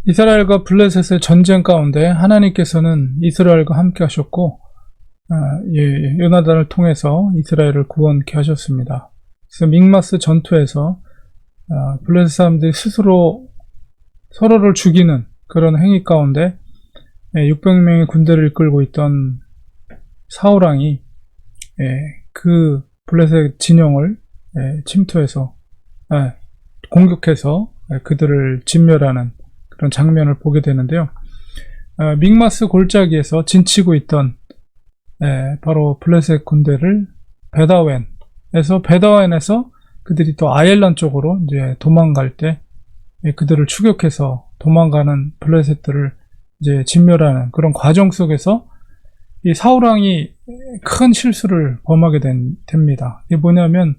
이스라엘과 블레셋의 전쟁 가운데 하나님께서는 이스라엘과 함께 하셨고 요나단을 통해서 이스라엘을 구원케 하셨습니다. 그래서 믹마스 전투에서 블레셋 사람들이 스스로 서로를 죽이는 그런 행위 가운데 600명의 군대를 이끌고 있던 사울왕이 그 블레셋 진영을 침투해서 공격해서 그들을 진멸하는 그런 장면을 보게 되는데요. 믹마스 골짜기에서 진치고 있던 바로 블레셋 군대를 베다웬에서 그들이 또 아엘란 쪽으로 이제 도망갈 때 그들을 추격해서 도망가는 블레셋들을 이제 진멸하는 그런 과정 속에서 이 사울왕이 큰 실수를 범하게 됩니다. 이게 뭐냐면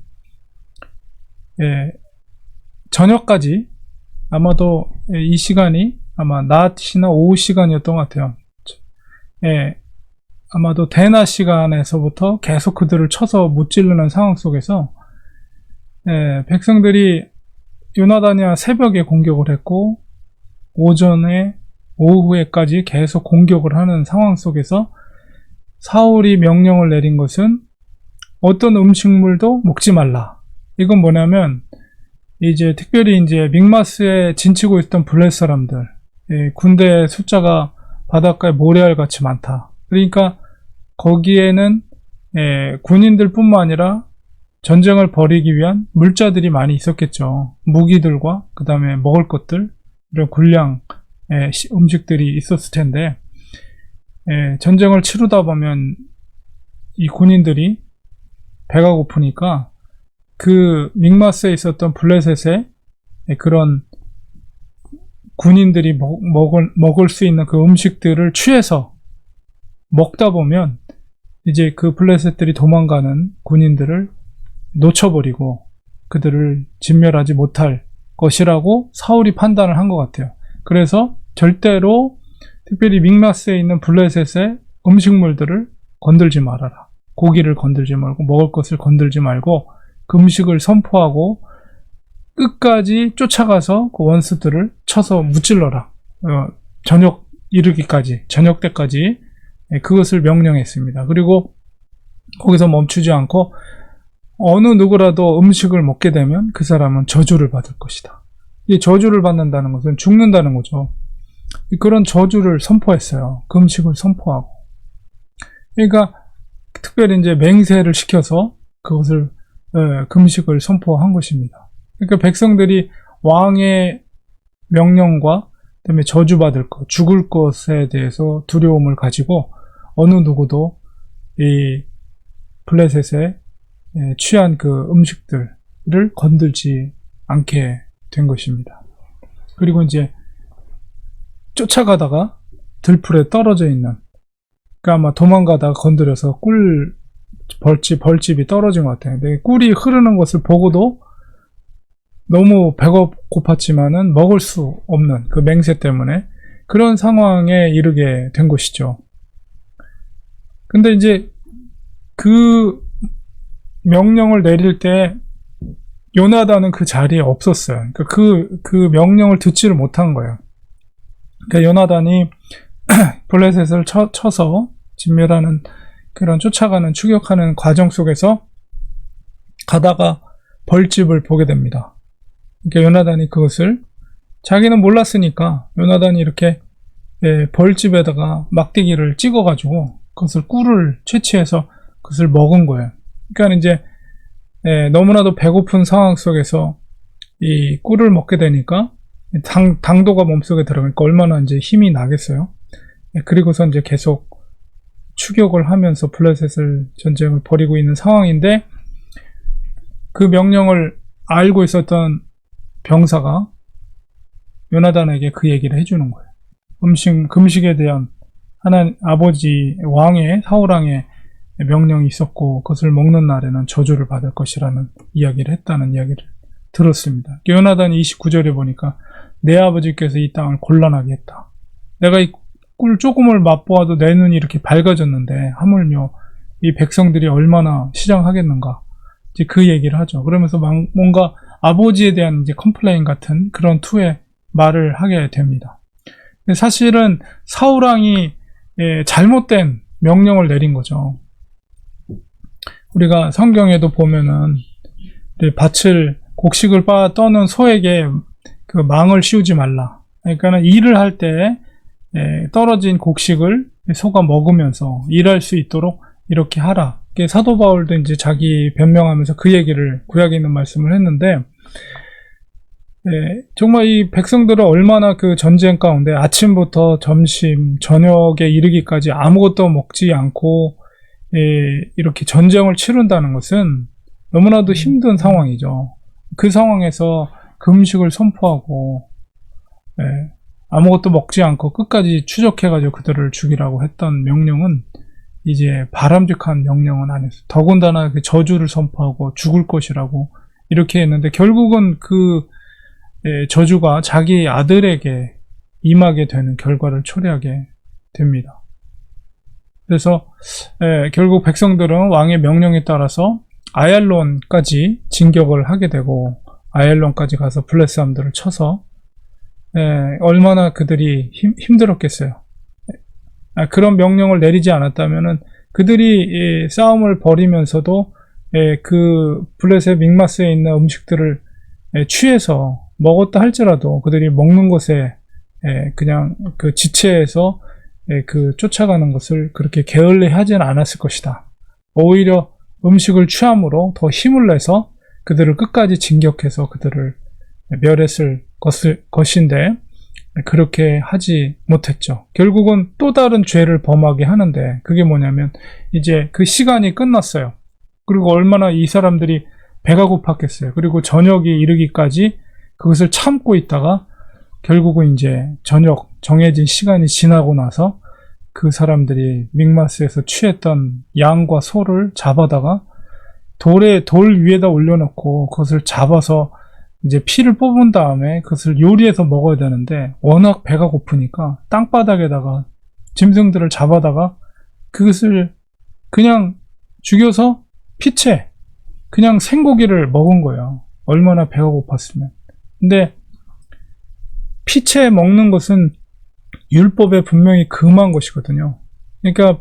저녁까지 아마도 이 시간이 아마 낮이나 오후 시간이었던 것 같아요. 아마도 대낮 시간에서부터 계속 그들을 쳐서 무찌르는 상황 속에서 백성들이 요나단이야 새벽에 공격을 했고 오전에 오후에까지 계속 공격을 하는 상황 속에서 사울이 명령을 내린 것은 어떤 음식물도 먹지 말라. 이건 뭐냐면 이제 특별히 이제 믹마스에 진치고 있던 블레셋 사람들 군대 숫자가 바닷가에 모래알같이 많다. 그러니까 거기에는 군인들 뿐만 아니라 전쟁을 벌이기 위한 물자들이 많이 있었겠죠. 무기들과 그 다음에 먹을 것들, 이런 군량 음식들이 있었을 텐데 전쟁을 치르다 보면 이 군인들이 배가 고프니까 그 믹마스에 있었던 블레셋의 그런 군인들이 먹을 수 있는 그 음식들을 취해서 먹다 보면 이제 그 블레셋들이 도망가는 군인들을 놓쳐버리고 그들을 진멸하지 못할 것이라고 사울이 판단을 한 것 같아요. 그래서 절대로 특별히 믹마스에 있는 블레셋의 음식물들을 건들지 말아라. 고기를 건들지 말고 먹을 것을 건들지 말고 그 음식을 선포하고 끝까지 쫓아가서 그 원수들을 쳐서 무찔러라. 저녁 때까지 그것을 명령했습니다. 그리고 거기서 멈추지 않고 어느 누구라도 음식을 먹게 되면 그 사람은 저주를 받을 것이다. 이 저주를 받는다는 것은 죽는다는 거죠. 그런 저주를 선포했어요. 그 음식을 선포하고. 그러니까 특별히 이제 맹세를 시켜서 그것을 금식을 선포한 것입니다. 그러니까 백성들이 왕의 명령과 그다음에 저주받을 것, 죽을 것에 대해서 두려움을 가지고 어느 누구도 이 블레셋에 취한 그 음식들을 건들지 않게 된 것입니다. 그리고 이제 쫓아가다가 들풀에 떨어져 있는, 그러니까 아마 도망가다가 건드려서 벌집이 떨어진 것 같아요. 근데 꿀이 흐르는 것을 보고도 너무 배가 고팠지만은 먹을 수 없는 그 맹세 때문에 그런 상황에 이르게 된 것이죠. 근데 이제 그 명령을 내릴 때 요나단은 그 자리에 없었어요. 그러니까 그 명령을 듣지를 못한 거예요. 그러니까 요나단이 블레셋을 쳐서 진멸하는 그런 쫓아가는 추격하는 과정 속에서 가다가 벌집을 보게 됩니다. 그러니까 요나단이 그것을 자기는 몰랐으니까 요나단이 이렇게 벌집에다가 막대기를 찍어가지고 그것을 꿀을 채취해서 그것을 먹은 거예요. 그러니까 이제 너무나도 배고픈 상황 속에서 이 꿀을 먹게 되니까 당도가 몸속에 들어가니까 얼마나 이제 힘이 나겠어요. 그리고서 이제 계속 추격을 하면서 블레셋을 전쟁을 벌이고 있는 상황인데 그 명령을 알고 있었던 병사가 요나단에게 그 얘기를 해주는 거예요. 금식에 대한 하나님 아버지 왕의 사울왕의 명령이 있었고 그것을 먹는 날에는 저주를 받을 것이라는 이야기를 했다는 이야기를 들었습니다. 요나단이 29절에 보니까 내 아버지께서 이 땅을 곤란하게 했다. 내가 이 꿀 조금을 맛보아도 내 눈이 이렇게 밝아졌는데 하물며 이 백성들이 얼마나 시장하겠는가. 이제 그 얘기를 하죠. 그러면서 뭔가 아버지에 대한 이제 컴플레인 같은 그런 투의 말을 하게 됩니다. 사실은 사울왕이 잘못된 명령을 내린 거죠. 우리가 성경에도 보면은 곡식을 떠는 소에게 그 망을 씌우지 말라. 그러니까 일을 할 때 떨어진 곡식을 소가 먹으면서 일할 수 있도록 이렇게 하라. 사도 바울도 이제 자기 변명하면서 그 얘기를 구약에 있는 말씀을 했는데, 정말 이 백성들은 얼마나 그 전쟁 가운데 아침부터 점심, 저녁에 이르기까지 아무것도 먹지 않고 이렇게 전쟁을 치른다는 것은 너무나도 힘든 상황이죠. 그 상황에서 금식을 선포하고 아무것도 먹지 않고 끝까지 추적해가지고 그들을 죽이라고 했던 명령은 이제 바람직한 명령은 아니었어요. 더군다나 그 저주를 선포하고 죽을 것이라고 이렇게 했는데, 결국은 그 저주가 자기 아들에게 임하게 되는 결과를 초래하게 됩니다. 그래서 결국 백성들은 왕의 명령에 따라서 아얄론까지 진격을 하게 되고, 아얄론까지 가서 블레 사람들을 쳐서 얼마나 그들이 힘들었겠어요. 그런 명령을 내리지 않았다면은 그들이 싸움을 벌이면서도 그 블레셋 믹마스에 있는 음식들을 취해서 먹었다 할지라도 그들이 먹는 것에 그냥 그 지체해서 그 쫓아가는 것을 그렇게 게을리 하지는 않았을 것이다. 오히려 음식을 취함으로 더 힘을 내서 그들을 끝까지 진격해서 그들을 멸했을 것인데, 그렇게 하지 못했죠. 결국은 또 다른 죄를 범하게 하는데, 그게 뭐냐면 이제 그 시간이 끝났어요. 그리고 얼마나 이 사람들이 배가 고팠겠어요. 그리고 저녁이 이르기까지 그것을 참고 있다가 결국은 이제 저녁 정해진 시간이 지나고 나서 그 사람들이 믹마스에서 취했던 양과 소를 잡아다가 돌 위에다 올려놓고 그것을 잡아서 이제 피를 뽑은 다음에 그것을 요리해서 먹어야 되는데, 워낙 배가 고프니까 땅바닥에다가 짐승들을 잡아다가 그것을 그냥 죽여서 피채 그냥 생고기를 먹은 거예요. 얼마나 배가 고팠으면. 근데 피채 먹는 것은 율법에 분명히 금한 것이거든요. 그러니까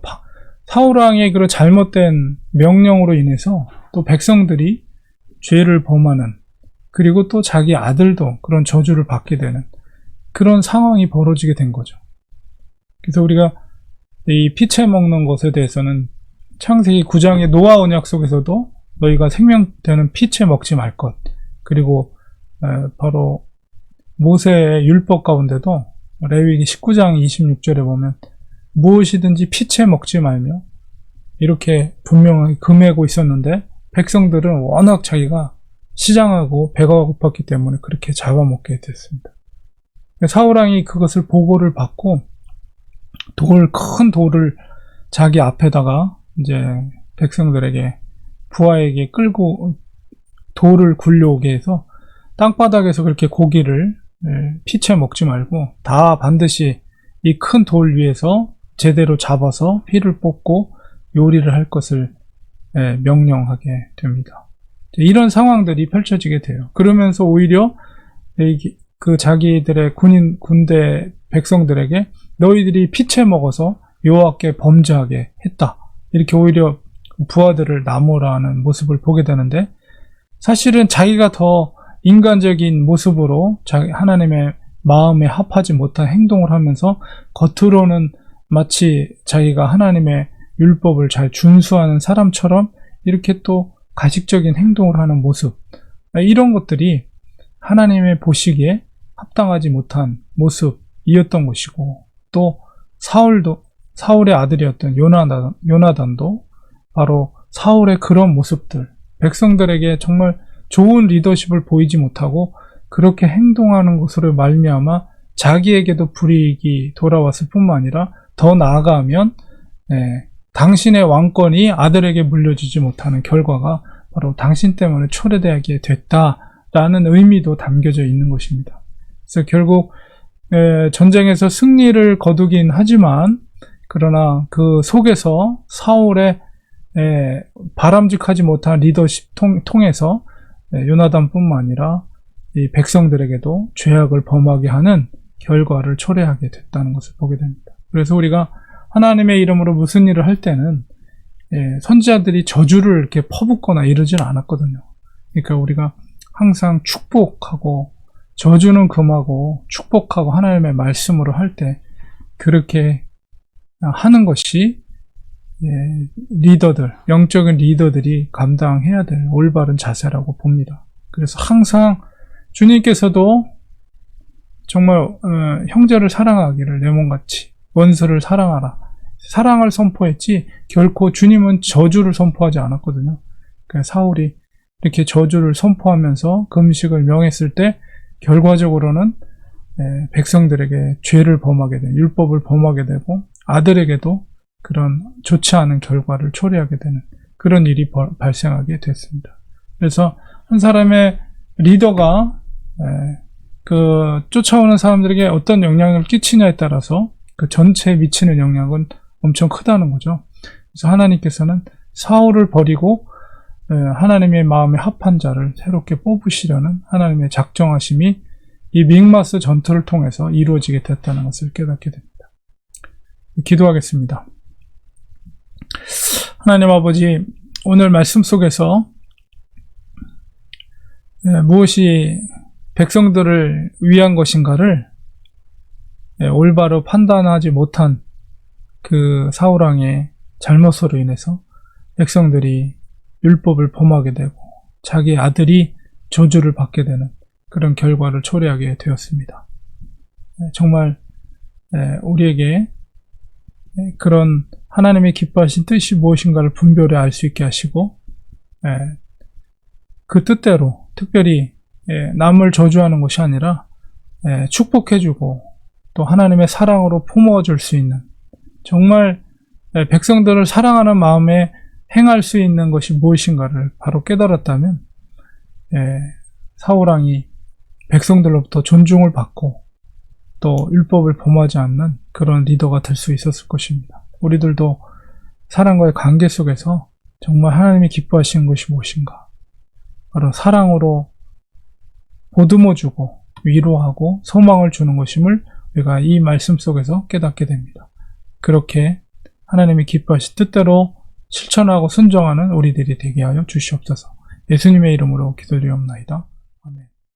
사울왕의 그런 잘못된 명령으로 인해서 또 백성들이 죄를 범하는, 그리고 또 자기 아들도 그런 저주를 받게 되는 그런 상황이 벌어지게 된 거죠. 그래서 우리가 이 피채 먹는 것에 대해서는 창세기 9장의 노아 언약 속에서도 너희가 생명되는 피채 먹지 말 것, 그리고 바로 모세의 율법 가운데도 레위기 19장 26절에 보면 무엇이든지 피채 먹지 말며 이렇게 분명하게 금하고 있었는데, 백성들은 워낙 자기가 시장하고 배가 고팠기 때문에 그렇게 잡아먹게 됐습니다. 사울왕이 그것을 보고를 받고 큰 돌을 자기 앞에다가 이제 백성들에게, 부하에게 끌고 돌을 굴려오게 해서 땅바닥에서 그렇게 고기를 피채 먹지 말고 다 반드시 이 큰 돌 위에서 제대로 잡아서 피를 뽑고 요리를 할 것을 명령하게 됩니다. 이런 상황들이 펼쳐지게 돼요. 그러면서 오히려 그 자기들의 군대 백성들에게 너희들이 피채 먹어서 여호와께 범죄하게 했다, 이렇게 오히려 부하들을 나무라는 모습을 보게 되는데, 사실은 자기가 더 인간적인 모습으로 하나님의 마음에 합하지 못한 행동을 하면서 겉으로는 마치 자기가 하나님의 율법을 잘 준수하는 사람처럼 이렇게 또 가식적인 행동을 하는 모습, 이런 것들이 하나님의 보시기에 합당하지 못한 모습이었던 것이고, 또 사울의 아들이었던 요나단도 바로 사울의 그런 모습들, 백성들에게 정말 좋은 리더십을 보이지 못하고 그렇게 행동하는 것으로 말미암아 자기에게도 불이익이 돌아왔을 뿐만 아니라 더 나아가면 당신의 왕권이 아들에게 물려주지 못하는 결과가 바로 당신 때문에 초래되게 됐다라는 의미도 담겨져 있는 것입니다. 그래서 결국 전쟁에서 승리를 거두긴 하지만, 그러나 그 속에서 사울의 바람직하지 못한 리더십 통해서 요나단뿐만 아니라 이 백성들에게도 죄악을 범하게 하는 결과를 초래하게 됐다는 것을 보게 됩니다. 그래서 우리가 하나님의 이름으로 무슨 일을 할 때는 선지자들이 저주를 이렇게 퍼붓거나 이러지는 않았거든요. 그러니까 우리가 항상 축복하고 저주는 금하고 축복하고 하나님의 말씀으로 할 때 그렇게 하는 것이 리더들, 영적인 리더들이 감당해야 될 올바른 자세라고 봅니다. 그래서 항상 주님께서도 정말 형제를 사랑하기를 내 몸같이 원수를 사랑하라. 사랑을 선포했지 결코 주님은 저주를 선포하지 않았거든요. 그러니까 사울이 이렇게 저주를 선포하면서 금식을 명했을 때 결과적으로는 백성들에게 죄를 범하게 되는, 율법을 범하게 되고 아들에게도 그런 좋지 않은 결과를 초래하게 되는 그런 일이 발생하게 됐습니다. 그래서 한 사람의 리더가 그 쫓아오는 사람들에게 어떤 영향을 끼치냐에 따라서 그 전체에 미치는 영향은 엄청 크다는 거죠. 그래서 하나님께서는 사울을 버리고 하나님의 마음에 합한 자를 새롭게 뽑으시려는 하나님의 작정하심이 이 믹마스 전투를 통해서 이루어지게 됐다는 것을 깨닫게 됩니다. 기도하겠습니다. 하나님 아버지, 오늘 말씀 속에서 무엇이 백성들을 위한 것인가를 올바로 판단하지 못한 그 사울왕의 잘못으로 인해서 백성들이 율법을 범하게 되고 자기 아들이 저주를 받게 되는 그런 결과를 초래하게 되었습니다. 정말 우리에게 그런 하나님의 기뻐하신 뜻이 무엇인가를 분별히 알 수 있게 하시고 그 뜻대로 특별히 남을 저주하는 것이 아니라 축복해주고 또 하나님의 사랑으로 품어줄 수 있는 정말 백성들을 사랑하는 마음에 행할 수 있는 것이 무엇인가를 바로 깨달았다면 사울왕이 백성들로부터 존중을 받고 또 율법을 범하지 않는 그런 리더가 될 수 있었을 것입니다. 우리들도 사랑과의 관계 속에서 정말 하나님이 기뻐하시는 것이 무엇인가? 바로 사랑으로 보듬어주고 위로하고 소망을 주는 것임을 우리가 이 말씀 속에서 깨닫게 됩니다. 그렇게 하나님이 기뻐하신 뜻대로 실천하고 순종하는 우리들이 되게 하여 주시옵소서. 예수님의 이름으로 기도드리옵나이다.